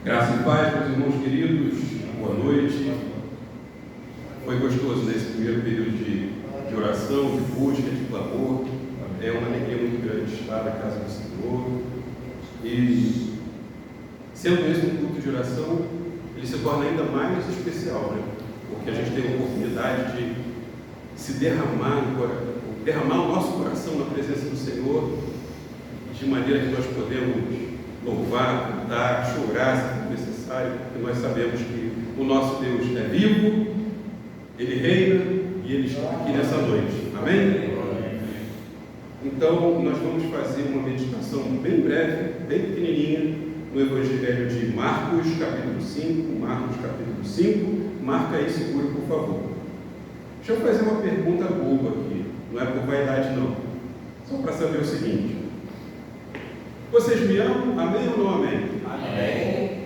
Graça e paz, meus irmãos queridos, boa noite. Foi gostoso nesse primeiro período de oração, de busca, de clamor. É uma alegria muito grande estar na casa do Senhor. E sendo esse um culto de oração, ele se torna ainda mais especial, né? Porque a gente tem a oportunidade de se derramar o nosso coração na presença do Senhor, de maneira que nós podemos louvar, cantar, chorar se for necessário, porque nós sabemos que o nosso Deus é vivo, Ele reina e Ele está aqui nessa noite. Amém? Então, nós vamos fazer uma meditação bem breve, bem pequenininha, no Evangelho de Marcos, capítulo 5. Marcos, capítulo 5. Marca aí, segura, por favor. Deixa eu fazer uma pergunta boba aqui. Não é por vaidade, não. Só para saber o seguinte. Vocês me amam? Amém ou não amém? Amém.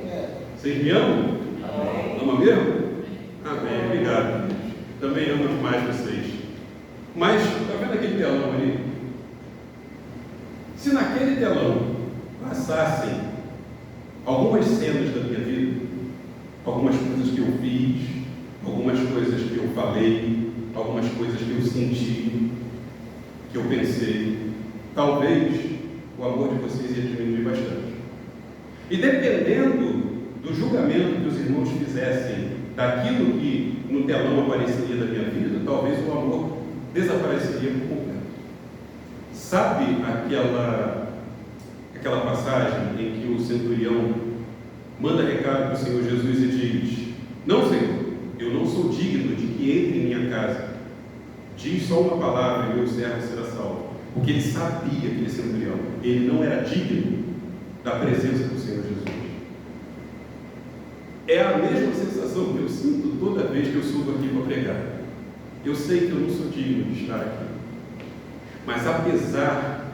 Vocês me amam? Amém. Ama mesmo? Amém. Obrigado. Também amo demais vocês. Mas, está vendo aquele telão ali? Se naquele telão passassem algumas cenas da minha vida, algumas coisas que eu fiz, algumas coisas que eu falei, algumas coisas que eu senti, que eu pensei, talvez o amor de vocês ia diminuir bastante. E dependendo do julgamento que os irmãos fizessem daquilo que no telão apareceria da minha vida, talvez o amor desapareceria por completo. Sabe aquela passagem em que o centurião manda recado para o Senhor Jesus e diz: não, Senhor, eu não sou digno de que entre em minha casa. Diz só uma palavra e meu servo será salvo. Porque ele sabia, aquele centurião, ele não era digno da presença do Senhor Jesus. É a mesma sensação que eu sinto toda vez que eu subo aqui para pregar. Eu sei que eu não sou digno de estar aqui. Mas apesar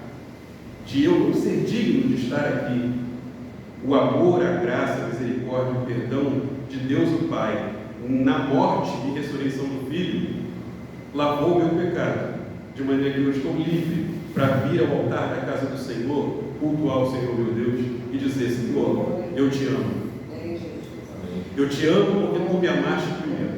de eu não ser digno de estar aqui, o amor, a graça, a misericórdia, o perdão de Deus o Pai, na morte e ressurreição do Filho, lavou o meu pecado, de maneira que eu estou livre para vir ao altar da casa do Senhor, cultuar o Senhor meu Deus e dizer: Senhor, eu te amo. Eu te amo porque tu me amaste primeiro.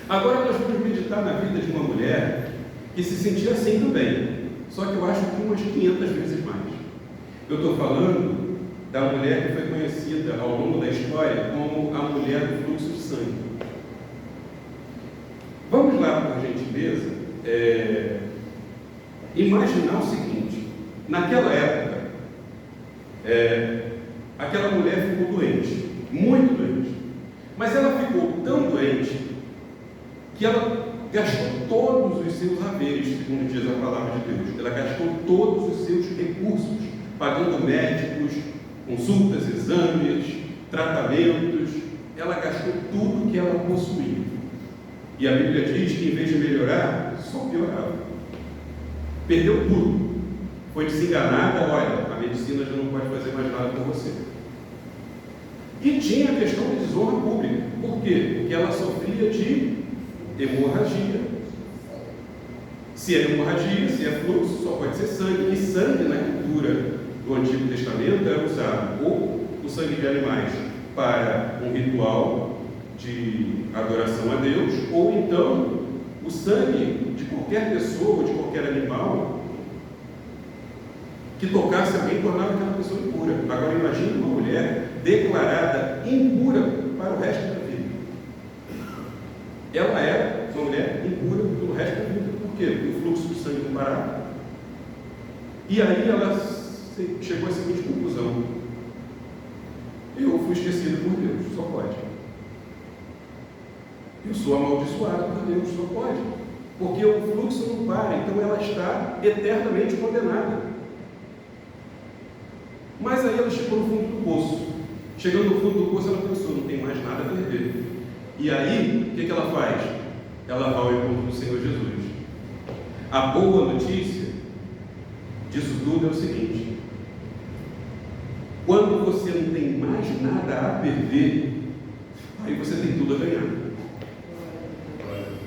Agora nós vamos meditar na vida de uma mulher que se sentia assim também, só que eu acho que umas 500 vezes mais. Eu estou falando da mulher que foi conhecida ao longo da história como a mulher do fluxo de sangue. Vamos lá, por gentileza, imaginar o seguinte: naquela época, aquela mulher ficou doente, muito doente, mas ela ficou tão doente que ela gastou todos os seus haveres, segundo diz a palavra de Deus. Ela gastou todos os seus recursos, pagando médicos, consultas, exames, tratamentos. Ela gastou tudo que ela possuía. E a Bíblia diz que, em vez de melhorar, só piorava. Perdeu tudo. Foi desenganada: olha, a medicina já não pode fazer mais nada por você. E tinha a questão de desonra pública. Por quê? Porque ela sofria de hemorragia. Se é hemorragia, se é fluxo, só pode ser sangue. E sangue, na cultura do Antigo Testamento, era usado ou o sangue de animais para um ritual de adoração a Deus, ou então o sangue de qualquer pessoa, de qualquer animal que tocasse alguém, tornava aquela pessoa impura. Agora imagine uma mulher declarada impura para o resto da vida. Ela era uma mulher impura pelo resto da vida. Por quê? Porque o fluxo de sangue não parava. E aí ela chegou à seguinte conclusão: eu fui esquecido por Deus, só pode. Eu sou amaldiçoado por Deus, só pode. Porque o fluxo não para, então ela está eternamente condenada. Mas aí ela chegou no fundo do poço. Chegando no fundo do poço, ela pensou: não tem mais nada a perder. E aí, o que ela faz? Ela vai ao encontro do Senhor Jesus. A boa notícia disso tudo é o seguinte: quando você não tem mais nada a perder, aí você tem tudo a ganhar.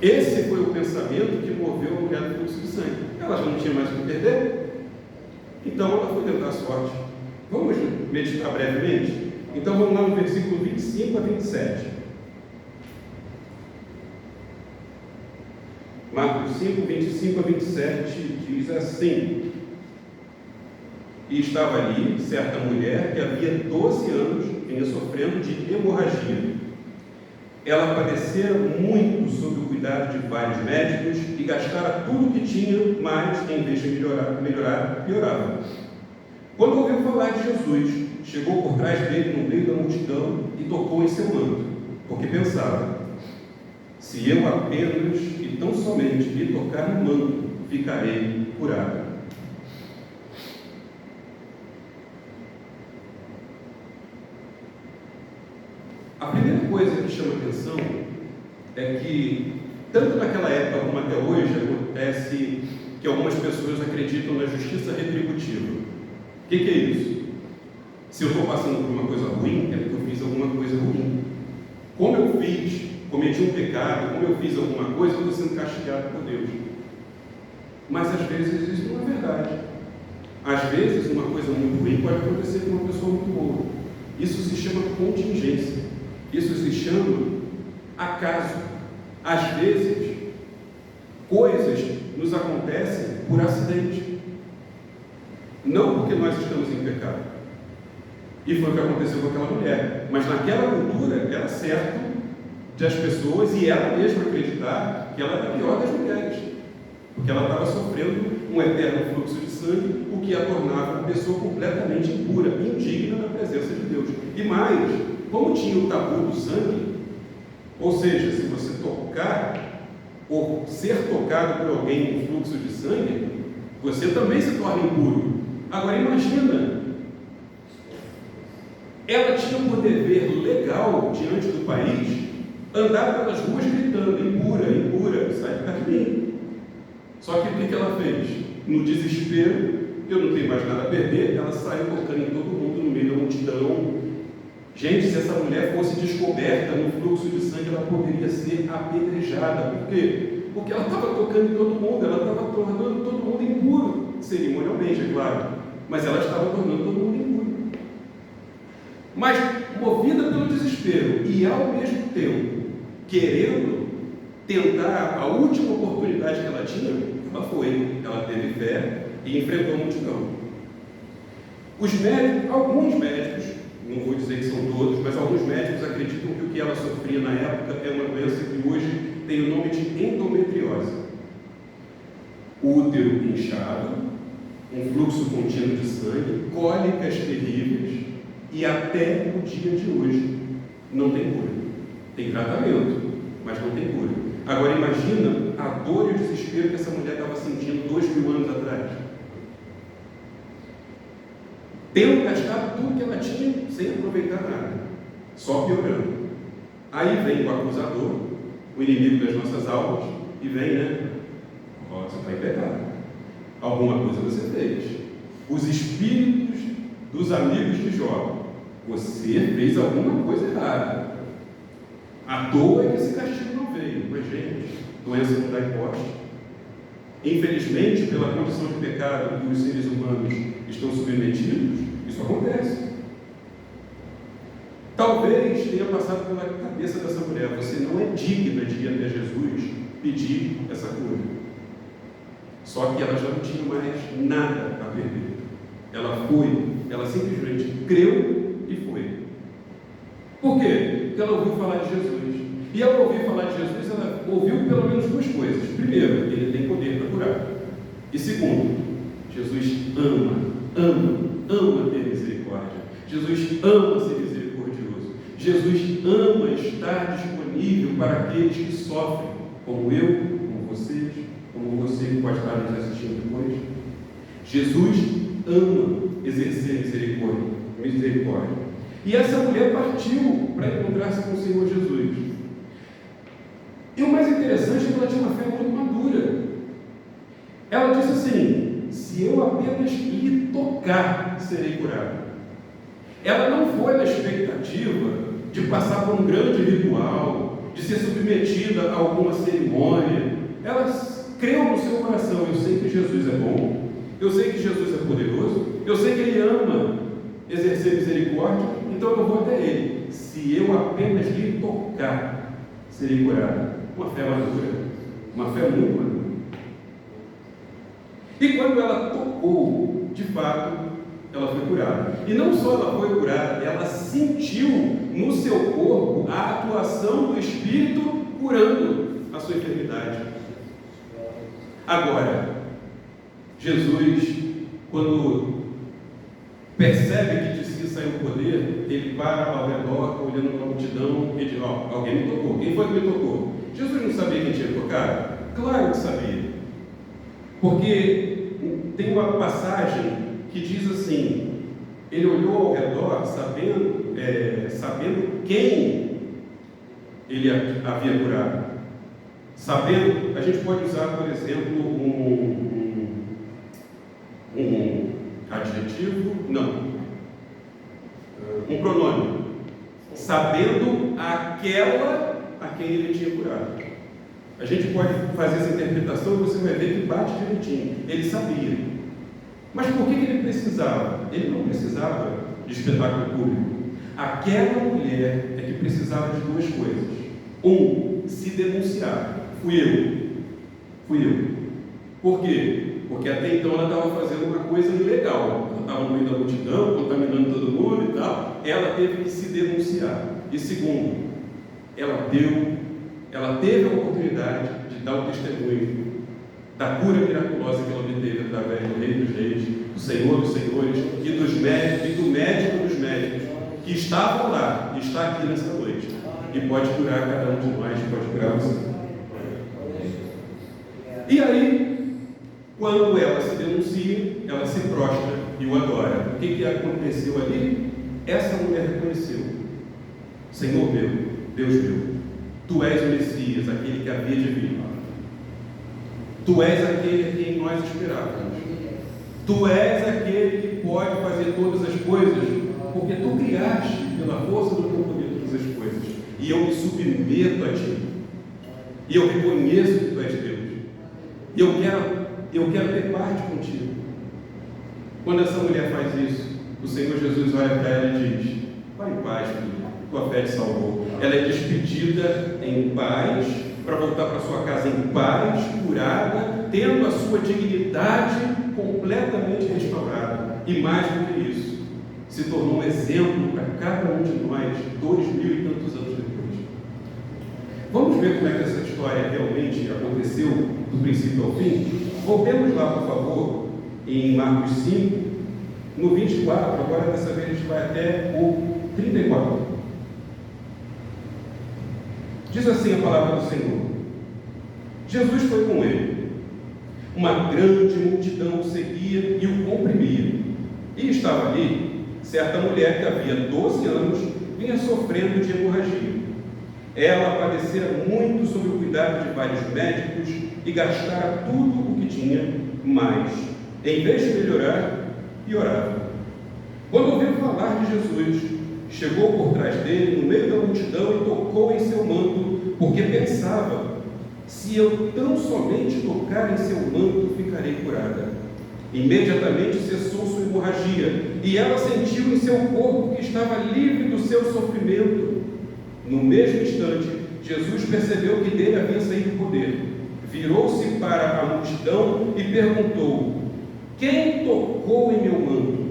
Esse foi o pensamento que moveu a mulher do fluxo de sangue. Ela já não tinha mais o que perder, então ela foi tentar a sorte. Vamos meditar brevemente? Então vamos lá no versículo 25 a 27. Marcos 5, 25 a 27 diz assim: E estava ali certa mulher que havia 12 anos vinha sofrendo de hemorragia. Ela padecera muito sob o cuidado de vários médicos e gastara tudo o que tinha, mas em vez de melhorar, piorava. Quando ouviu falar de Jesus, chegou por trás dele no meio da multidão e tocou em seu manto, porque pensava: se eu apenas e tão somente lhe tocar no manto, ficarei curada. A primeira coisa que chama atenção é que, tanto naquela época como até hoje, acontece que algumas pessoas acreditam na justiça retributiva. O que é isso? Se eu estou passando por uma coisa ruim, é porque eu fiz alguma coisa ruim. Como eu cometi um pecado, como eu fiz alguma coisa, eu estou sendo castigado por Deus. Mas às vezes isso não é verdade. Às vezes uma coisa muito ruim pode acontecer com uma pessoa muito boa. Isso se chama contingência. Isso se chama acaso. Às vezes, coisas nos acontecem por acidente. Não porque nós estamos em pecado. E foi o que aconteceu com aquela mulher. Mas naquela cultura era certo de as pessoas e ela mesma acreditar que ela era a pior das mulheres. Porque ela estava sofrendo um eterno fluxo de sangue, o que a tornava uma pessoa completamente impura, indigna da presença de Deus. E mais, como tinha o tabu do sangue, ou seja, se você tocar ou ser tocado por alguém com fluxo de sangue, você também se torna impuro. Agora imagina, ela tinha um dever legal diante do país, andar pelas ruas gritando: impura, impura, sai de perto de mim. Só que o que ela fez? No desespero, eu não tenho mais nada a perder, ela saiu tocando em todo mundo no meio da multidão. Gente, se essa mulher fosse descoberta no fluxo de sangue, ela poderia ser apedrejada. Por quê? Porque ela estava tocando em todo mundo, ela estava tornando todo mundo impuro, cerimonialmente, é claro, mas ela estava tornando todo mundo impuro. Mas, movida pelo desespero e ao mesmo tempo querendo tentar a última oportunidade que ela tinha, ela teve fé e enfrentou a multidão. Alguns médicos, não vou dizer que são todos, mas alguns médicos acreditam que o que ela sofria na época é uma doença que hoje tem o nome de endometriose. Útero inchado, um fluxo contínuo de sangue, cólicas terríveis, e até o dia de hoje não tem cura. Tem tratamento, mas não tem cura. Agora imagina a dor e o desespero que essa mulher estava sentindo 2000 anos atrás. Tendo gastado tudo que ela tinha sem aproveitar nada, só piorando. Aí vem o acusador, o inimigo das nossas almas, e vem, né? Você está em pecado. Alguma coisa você fez. Os espíritos dos amigos de Jó: você fez alguma coisa errada. À toa é que esse castigo não veio. Mas, gente, doença não dá imposto. Infelizmente, pela condição de pecado que os seres humanos estão submetidos, isso acontece. Talvez tenha passado pela cabeça dessa mulher: você não é digna de ir até Jesus pedir essa cura. Só que ela já não tinha mais nada a perder. Ela simplesmente creu e foi. Por quê? Porque ela ouviu falar de Jesus. E ao ouvir falar de Jesus, ela ouviu pelo menos duas coisas. Primeiro, ele tem poder para curar. E segundo, Jesus ama ter misericórdia. Jesus ama ser misericordioso. Jesus ama estar disponível para aqueles que sofrem, como eu, como vocês, como você que pode estar nos assistindo depois. Jesus ama exercer misericórdia. E essa mulher partiu para encontrar-se com o Senhor Jesus. E o mais interessante é que ela tinha uma fé muito madura. Ela disse assim: se eu apenas lhe tocar, serei curado. Ela não foi na expectativa de passar por um grande ritual, de ser submetida a alguma cerimônia. Ela creu no seu coração: eu sei que Jesus é bom, eu sei que Jesus é poderoso, eu sei que Ele ama exercer misericórdia, então eu vou até ele. Se eu apenas lhe tocar, serei curado. Uma fé madura, uma fé muito madura. E quando ela tocou, de fato, ela foi curada. E não só ela foi curada, ela sentiu no seu corpo a atuação do Espírito curando a sua enfermidade. Agora, Jesus, quando percebe que de si saiu o poder, ele para ao redor, olhando para a multidão e diz: alguém me tocou. Quem foi que me tocou? Jesus não sabia quem tinha tocado? Claro que sabia. Porque tem uma passagem que diz assim: ele olhou ao redor sabendo quem ele havia curado. Sabendo, a gente pode usar, por exemplo, um adjetivo, um pronome. Sabendo aquela a quem ele tinha curado. A gente pode fazer essa interpretação e você vai ver que bate direitinho. Ele sabia. Mas por que ele precisava? Ele não precisava de espetáculo público. Aquela mulher é que precisava de duas coisas. Se denunciar. Fui eu. Por quê? Porque até então ela estava fazendo uma coisa ilegal. Ela estava no meio da multidão, contaminando todo mundo e tal. Ela teve que se denunciar. E segundo, ela teve a oportunidade de dar o testemunho da cura miraculosa que ela obteve através do Rei dos Reis, do Senhor dos Senhores e dos médicos e do médico dos médicos, que estavam lá e está aqui nessa noite. E pode curar cada um de nós, pode curar você. E aí, quando ela se denuncia, ela se prostra e o adora. O que aconteceu ali? Essa mulher reconheceu: Senhor meu, Deus meu, Tu és o Messias, aquele que havia de vir. Tu és aquele a quem nós esperávamos. Tu és aquele que pode fazer todas as coisas, porque Tu criaste pela força do Teu poder todas as coisas. E eu me submeto a Ti. E eu reconheço que Tu és Deus. E eu quero ter parte contigo. Quando essa mulher faz isso, o Senhor Jesus olha para ela e diz: vai em paz, filha, tua fé te salvou. Ela é despedida em paz, para voltar para sua casa em paz, curada, tendo a sua dignidade completamente restaurada. E mais do que isso, se tornou um exemplo para cada um de nós, 2000 e tantos anos depois. Vamos ver como é que essa história realmente aconteceu, do princípio ao fim? Voltemos lá, por favor, em Marcos 5, no 24, agora dessa vez a gente vai até o 34. Diz assim a palavra do Senhor: Jesus foi com ele. Uma grande multidão o seguia e o comprimia. E estava ali certa mulher que havia 12 anos vinha sofrendo de hemorragia. Ela padecera muito sob o cuidado de vários médicos e gastara tudo o que tinha, mas, em vez de melhorar, piorava. Quando ouviu falar de Jesus, chegou por trás dele, no meio da multidão, e tocou em seu manto, porque pensava: se eu tão somente tocar em seu manto, ficarei curada. Imediatamente cessou sua hemorragia, e ela sentiu em seu corpo que estava livre do seu sofrimento. No mesmo instante, Jesus percebeu que dele havia saído o poder. Virou-se para a multidão e perguntou: quem tocou em meu manto?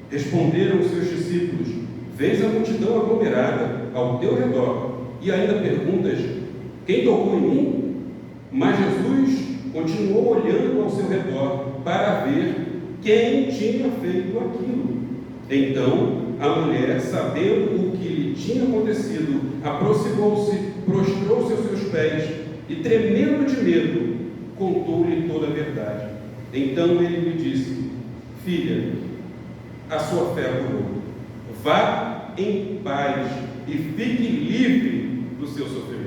Responderam os seus discípulos: vês a multidão aglomerada ao teu redor e ainda perguntas: quem tocou em mim? Mas Jesus continuou olhando ao seu redor para ver quem tinha feito aquilo. Então a mulher, sabendo o que lhe tinha acontecido, aproximou-se, prostrou-se aos seus pés e, tremendo de medo, contou-lhe toda a verdade. Então ele lhe disse: filha, a sua fé a curou. Vá em paz e fique livre do seu sofrimento.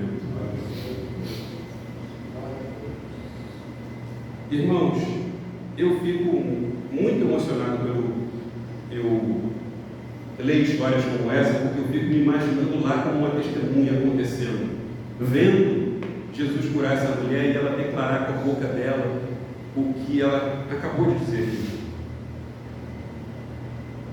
Irmãos, eu fico muito emocionado pelo eu leio histórias como essa, porque eu fico me imaginando lá como uma testemunha acontecendo, vendo Jesus curar essa mulher e ela declarar com a boca dela o que ela acabou de dizer.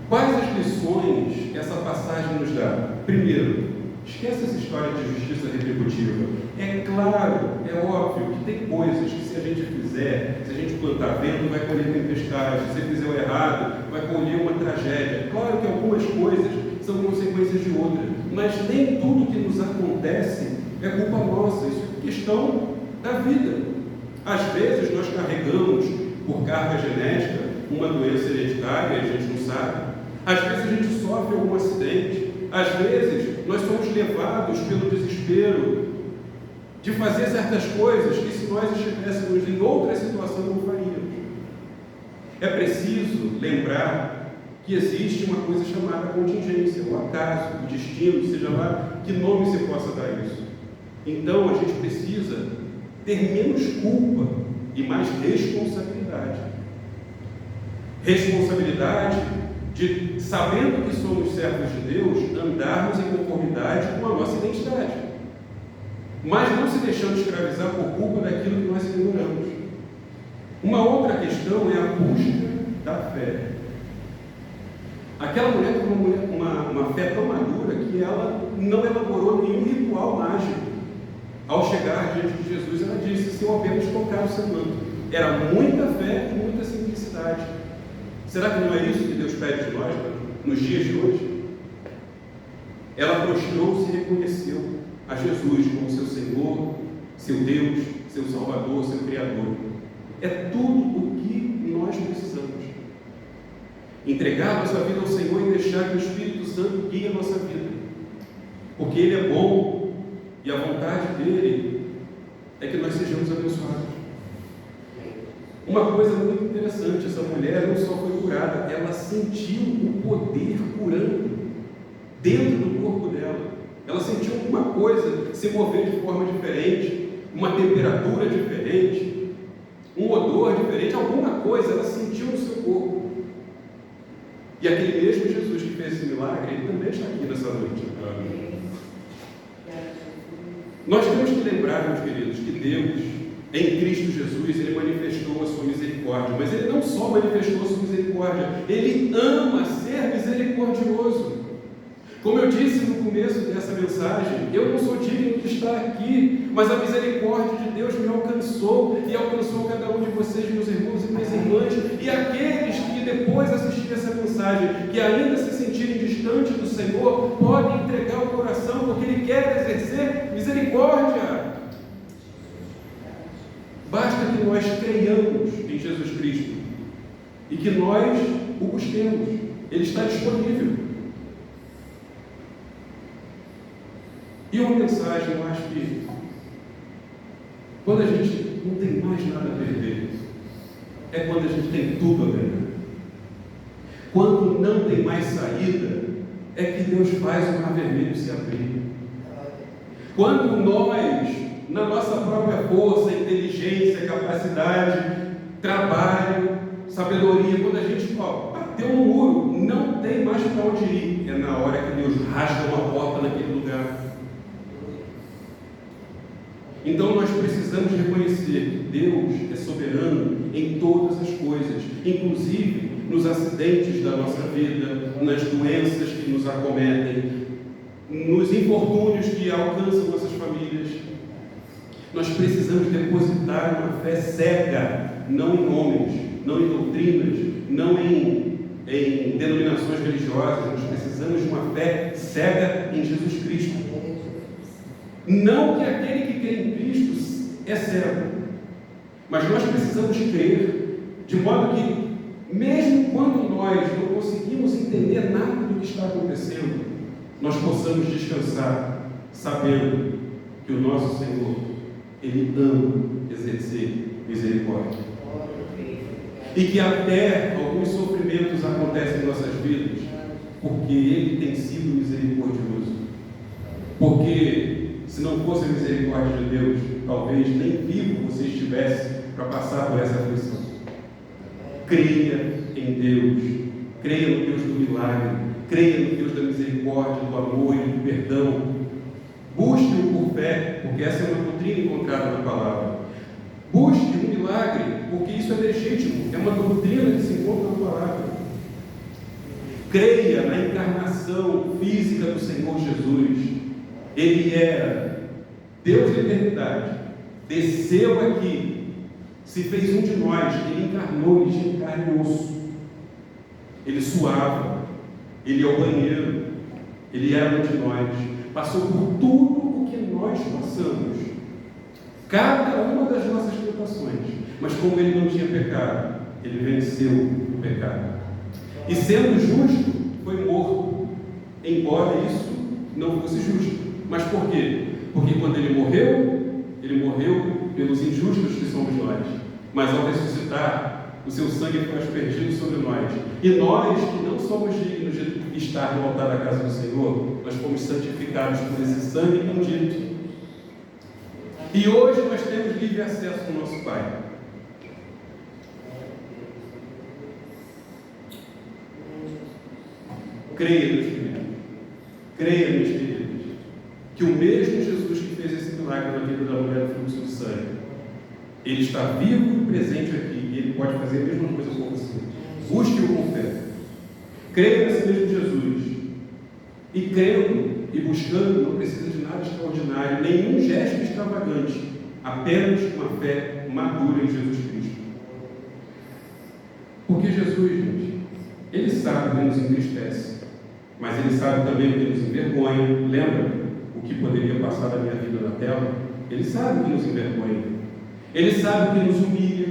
Quais as lições essa passagem nos dá? Primeiro, esquece essa história de justiça retributiva. É claro, é óbvio que tem coisas que se a gente fizer, se a gente plantar vento, vai colher tempestade, se você fizer o errado, vai colher uma tragédia. Claro que algumas coisas são consequências de outras, mas nem tudo que nos acontece é culpa nossa, isso é questão da vida. Às vezes nós carregamos, por carga genética, uma doença hereditária, a gente não sabe. Às vezes a gente sofre algum acidente. Às vezes nós somos levados pelo desespero de fazer certas coisas que, se nós estivéssemos em outra situação, não faríamos. É preciso lembrar que existe uma coisa chamada contingência, o acaso, o destino, seja lá que nome se possa dar isso. Então a gente precisa ter menos culpa e mais responsabilidade. Responsabilidade de, sabendo que somos servos de Deus, andarmos em conformidade com a nossa identidade, mas não se deixando escravizar por culpa daquilo que nós ignoramos. Uma outra questão é a busca da fé. Aquela mulher tem uma fé tão madura que ela não elaborou nenhum ritual mágico. Ao chegar diante de Jesus, ela disse: se eu apenas tocar o seu manto. Era muita fé e muita simplicidade. Será que não é isso que Deus pede de nós, nos dias de hoje? Ela prostrou-se e reconheceu a Jesus como seu Senhor, seu Deus, seu Salvador, seu Criador. É tudo o que nós precisamos. Entregar nossa vida ao Senhor e deixar que o Espírito Santo guie a nossa vida. Porque Ele é bom e a vontade dEle é que nós sejamos abençoados. Uma coisa muito interessante, essa mulher não só foi curada, ela sentiu o poder curando dentro do corpo dela. Ela sentiu alguma coisa se mover de forma diferente, uma temperatura diferente, um odor diferente, alguma coisa ela sentiu no seu corpo. E aquele mesmo Jesus que fez esse milagre, Ele também está aqui nessa noite. Nós temos que lembrar, meus queridos, que Deus, em Cristo Jesus, Ele manifestou a sua misericórdia, mas Ele não só manifestou a sua misericórdia, Ele ama ser misericordioso. Como eu disse no começo dessa mensagem, eu não sou digno de estar aqui, mas a misericórdia de Deus me alcançou e alcançou cada um de vocês, meus irmãos e minhas irmãs, e aqueles que depois assistirem essa mensagem, que ainda se sentirem distantes do Senhor, podem entregar o coração, porque Ele quer exercer misericórdia. Basta que nós creiamos em Jesus Cristo e que nós o busquemos. Ele está disponível. E uma mensagem, eu acho que quando a gente não tem mais nada a perder, é quando a gente tem tudo a ganhar. Quando não tem mais saída, é que Deus faz o mar vermelho se abrir. Quando nós, na nossa própria força, inteligência, capacidade, trabalho, sabedoria, quando a gente bateu no muro, não tem mais para onde ir, é na hora que Deus rasga uma porta naquele lugar. Então nós precisamos reconhecer que Deus é soberano em todas as coisas, inclusive nos acidentes da nossa vida, nas doenças que nos acometem, nos infortúnios que alcançam nossas famílias. Nós precisamos depositar uma fé cega, não em homens, não em doutrinas, não em denominações religiosas. Nós precisamos de uma fé cega em Jesus Cristo. Não que aquele que crê em Cristo é cego, mas nós precisamos crer, de modo que, mesmo quando nós não conseguimos entender nada do que está acontecendo, nós possamos descansar, sabendo que o nosso Senhor, Ele ama exercer misericórdia. E que até alguns sofrimentos acontecem em nossas vidas, porque Ele tem sido misericordioso. Porque se não fosse a misericórdia de Deus, talvez nem vivo você estivesse para passar por essa aflição. Creia em Deus, creia no Deus do milagre, creia no Deus da misericórdia, do amor e do perdão. Busque-o por fé, porque essa é uma doutrina encontrada na palavra. Busque um milagre, porque isso é legítimo, é uma doutrina que se encontra na palavra. Creia na encarnação física do Senhor Jesus. Ele era Deus da eternidade, desceu aqui, se fez um de nós, ele encarnou, ele tinha carne e osso, ele suava, ele é o banheiro, ele era um de nós, passou por tudo o que nós passamos, cada uma das nossas tentações, mas como ele não tinha pecado, ele venceu o pecado, e sendo justo, foi morto, embora isso não fosse justo. Mas por quê? Porque quando ele morreu pelos injustos que somos nós, mas ao ressuscitar, o seu sangue foi aspergido sobre nós, e nós que não somos dignos de estar no altar da casa do Senhor, nós fomos santificados por esse sangue bendito, e hoje nós temos livre acesso ao nosso Pai. Creia, meus queridos, creia, meus queridos, que o mesmo Jesus que fez esse milagre na vida da mulher do fluxo de sangue, ele está vivo e presente aqui, e ele pode fazer a mesma coisa com você. Busque-o com fé. Creia nesse mesmo Jesus. E crendo e buscando não precisa de nada extraordinário, nenhum gesto extravagante, apenas uma fé madura em Jesus Cristo. Porque Jesus, gente, ele sabe o que nos entristece, mas ele sabe também o que nos envergonha. Lembra o que poderia passar da minha vida na tela? Ele sabe o que nos envergonha, ele sabe o que nos humilha,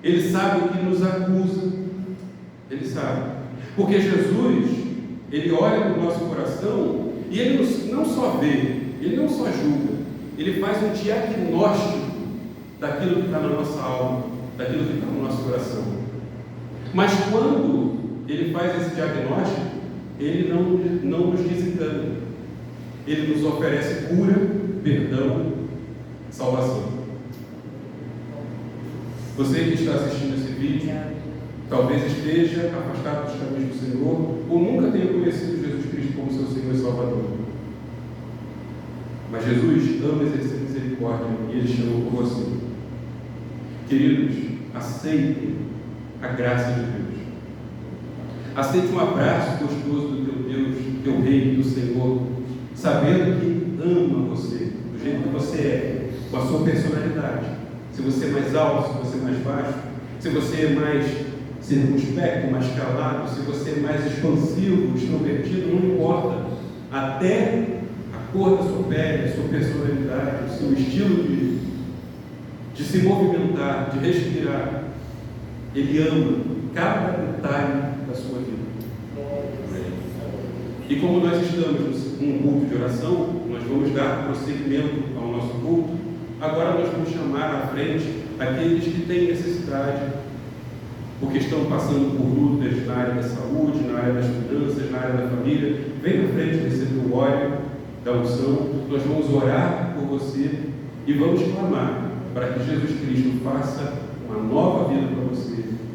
ele sabe o que nos acusa, ele sabe, porque Jesus, ele olha para o nosso coração e ele não só vê, ele não só julga, ele faz um diagnóstico daquilo que está na nossa alma, daquilo que está no nosso coração. Mas quando ele faz esse diagnóstico, ele não nos desengana, ele nos oferece cura, perdão, salvação. Você que está assistindo esse vídeo, talvez esteja afastado dos caminhos do Senhor, ou nunca tenha conhecido Jesus Cristo como seu Senhor e Salvador. Mas Jesus ama exercer misericórdia e Ele chamou por você. Queridos, aceitem a graça de Deus. Aceite um abraço gostoso do teu Deus, teu Rei, do Senhor, sabendo que ama você, do jeito que você é, com a sua personalidade. Se você é mais alto, se você é mais baixo, se você é mais circunspecto, mais calado, se você é mais expansivo, extrovertido, não importa. Até a cor da sua pele, a sua personalidade, o seu estilo de se movimentar, de respirar, Ele ama cada detalhe da sua vida. E como nós estamos num culto de oração, nós vamos dar prosseguimento ao nosso culto. Agora nós vamos chamar à frente aqueles que têm necessidade, porque estão passando por lutas na área da saúde, na área das finanças, na área da família. Vem na frente receber o óleo da unção. Nós vamos orar por você e vamos clamar para que Jesus Cristo faça uma nova vida para você.